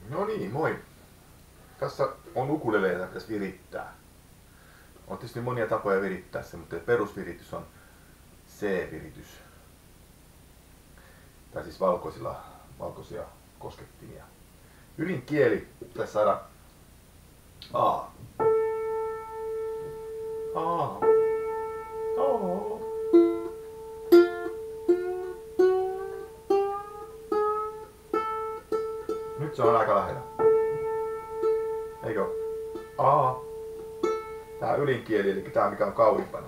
No niin, moi. Tässä on ukulele, jota pitäisi virittää. On tietysti monia tapoja virittää se, mutta perusviritys on C-viritys. Tai siis valkoisia koskettimia. Ylin kieli pitäisi saada A. A. O. Nyt se on aika lähellä. Eikö? A. Tää ylinkieli, eli tää mikä on kauimpana.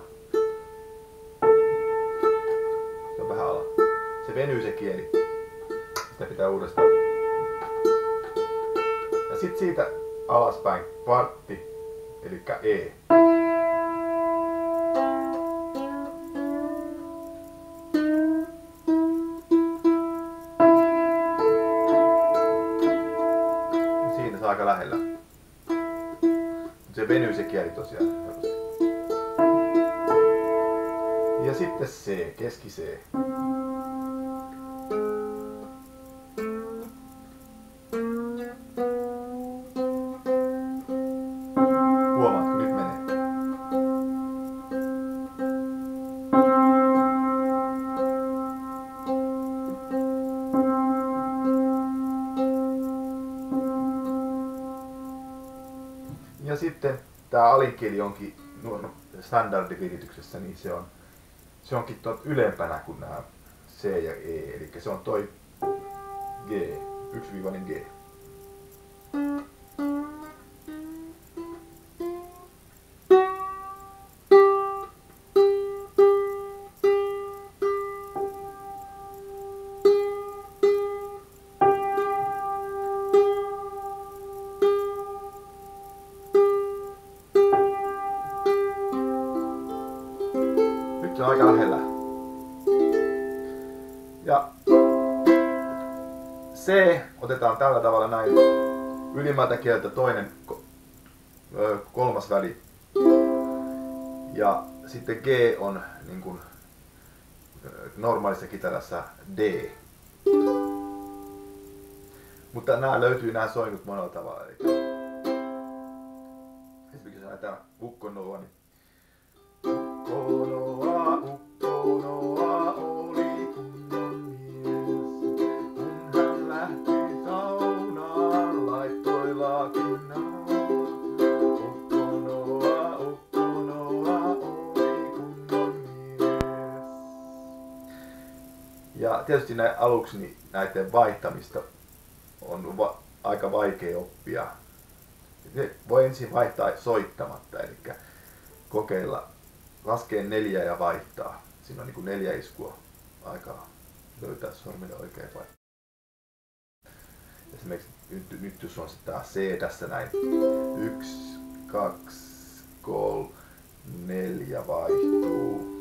Se on vähän ala. Se venyy se kieli. Sitä pitää uudestaan. Ja sit siitä alaspäin kvartti, eli E. Siinä se on aika lähellä. Se venyy se kieli tosiaan. Ja sitten C, keski C. Huomaatko, nyt menee. Ja sitten tämä alinkieli onkin standardivirityksessä, niin se onkin ylempänä kuin nämä C ja E, eli se on toi G, 1-G. Nyt se on aika lähellä. Ja C otetaan tällä tavalla näin ylimmältä kieltä toinen kolmas väli. Ja sitten G on niin kuin normaalissa kitarassa D. Mutta nämä soinnut monella tavalla. Eli esimerkiksi näitä ukkonoa, niin ukkonoa, ukkonoa oli kunnon mies. Kun hän lähti saunaan, laittoi lakinaan. Ukkonoa, ukkonoa oli kunnon mies. Ja tietysti aluksi niin näiden vaihtamista on aika vaikea oppia. Ne voi ensin vaihtaa soittamatta, eli kokeilla laskee 4 ja vaihtaa. Siinä on niin kuin 4 iskua aikaa löytää sormille oikein paikka. Esimerkiksi nyt jos on tämä C tässä näin. 1, 2, 3, 4 vaihtuu.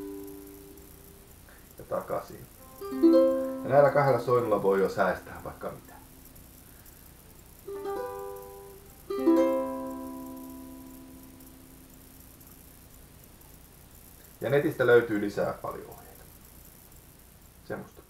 Ja takaisin. Ja näillä kahdella soinnulla voi jo säästää vaikka mitä. Ja netistä löytyy lisää paljon ohjeita. Semmosta.